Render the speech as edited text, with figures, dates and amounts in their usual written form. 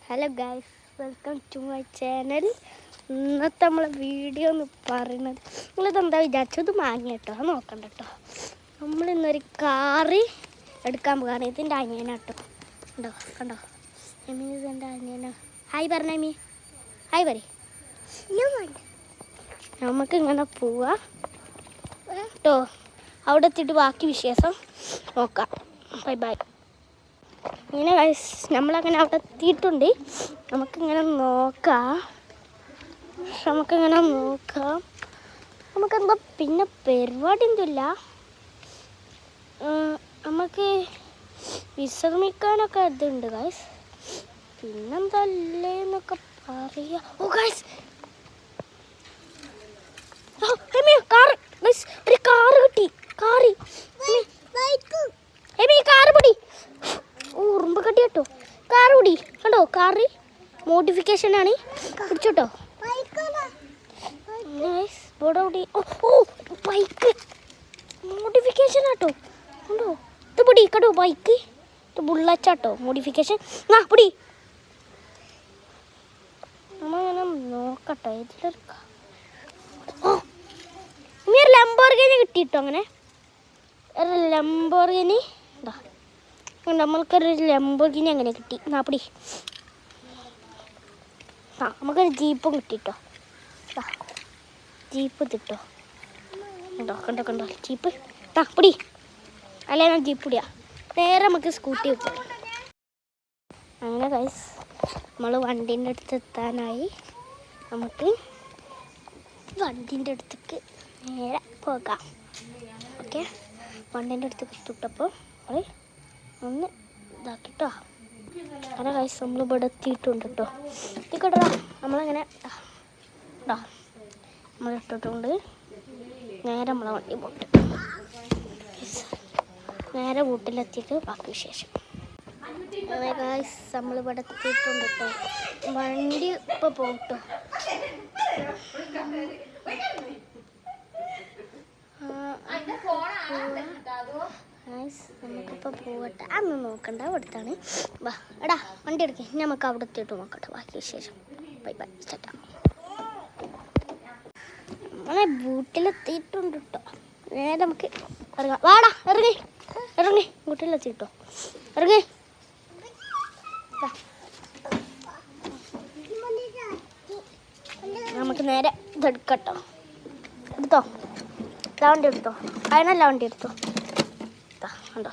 Hello guys, welcome to my channel. ഇന്നത്തെ നമ്മളെ video എന്ന് പറയുന്നത് നിങ്ങളിതെന്താ വിചാരിച്ചത് മാങ്ങ കേട്ടോ, അത് നോക്കണ്ട കേട്ടോ. നമ്മളിന്നൊരു കാറ് എടുക്കാൻ പോകാറ്. ഇതിൻ്റെ അനിയനാട്ടോ, കണ്ടോ കണ്ടോ എമീൻ, ഇതെൻ്റെ അനിയനാ. ഹായ് പറഞ്ഞ എമീ, ഹായ് പറ. നമുക്കിങ്ങനെ പോവാ കേട്ടോ. അവിടെ എത്തിയിട്ട് ബാക്കി വിശേഷം നോക്കാം. Bye bye. ഇങ്ങനെ നമ്മളങ്ങനെ അവിടെ എത്തിയിട്ടുണ്ട്. നമുക്കിങ്ങനെ നോക്കാം. നമുക്കെന്താ പിന്നെ പരിപാടി ഒന്നുമില്ല. നമുക്ക് വിശ്രമിക്കാനൊക്കെ ഇതുണ്ട് ഗൈസ്. പിന്നെന്താ അല്ലേ എന്നൊക്കെ പറയാ. ഓ ഗൈസ്, ഒരു കാറ് കിട്ടി. കാറ് പിടി. ഉറുമ്പ് കട്ടി കേട്ടോ. കാറ് പിടി. കണ്ടോ, കാറ് മോഡിഫിക്കേഷൻ ആണ്. പിടിച്ചോട്ടോ. ബൈക്ക് മോഡിഫിക്കേഷൻ ആട്ടോ. കണ്ടോ, ഇത് പിടി. കണ്ടോ, ബൈക്ക് ഇത് ബുള്ളറ്റാട്ടോ മോഡിഫിക്കേഷൻ. ആ പിടി. നമ്മളിങ്ങനെ നോക്കട്ടോ. ഇതിലൊരു ലംബോർഗിനി കിട്ടിട്ടോ. അങ്ങനെ ഒരു ലംബോർഗിനി എന്താ, നമ്മൾക്കൊരു ലംബോർഗിനി അങ്ങനെ കിട്ടി. നാപ്പടി. നമുക്കൊരു ജീപ്പും കിട്ടിട്ടോ. ജീപ്പ് തിട്ടോ. കണ്ടോ ജീപ്പ്. പിടി. അല്ലേ ഞാൻ ജീപ്പ് പിടിയാ. നേരെ നമുക്ക് സ്കൂട്ടി കിട്ടും. അങ്ങനെ ഗൈസ്, നമ്മൾ വണ്ടീൻ്റെ അടുത്ത് എത്താനായി. നമുക്ക് വണ്ടീൻ്റെ അടുത്തേക്ക് നേരെ പോകാം. ഓക്കെ, വണ്ടീൻ്റെ അടുത്തേക്ക് തൊട്ടപ്പോൾ നമ്മൾ ഒന്ന് ഇതാക്കിട്ടോ. അങ്ങനെ ഗൈസ്, നമ്മൾ ഇവിടെ എത്തിയിട്ടുണ്ട് കേട്ടോ. എത്തിക്കോട്ടാ. നമ്മളങ്ങനെ നമ്മൾ ഇട്ടിട്ടുണ്ട്. നേരെ നമ്മളെ വണ്ടി പോട്ട് നേരെ വീട്ടിലെത്തിയിട്ട് ബാക്കി വിശേഷം. അങ്ങനെ ഗൈസ്, നമ്മളിവിടെ എത്തിയിട്ടുണ്ട് കേട്ടോ. വണ്ടി ഇപ്പോൾ പോകട്ടോ. നമുക്കിപ്പോൾ പോകട്ടെ. അന്ന് നോക്കണ്ട, അവിടുത്താണ്. വാ എടാ, വണ്ടി എടുക്കേ. നമുക്ക് അവിടെ എത്തിയിട്ട് നോക്കട്ടെ ബാക്കി വിശേഷം. Bye bye. ചേട്ടാ, നമ്മളെ വീട്ടിലെത്തിയിട്ടുണ്ട് കേട്ടോ. നേരെ നമുക്ക് ഇറങ്ങാം. വാടാ, ഇറങ്ങി വീട്ടിലെത്തിട്ടോ. ഇറങ്ങി. നമുക്ക് നേരെ ഇതെടുക്കട്ടോ. എടുത്തോ, വണ്ടി എടുത്തോ. അതിനല്ല വണ്ടി എടുത്തോ. കണ്ടോ.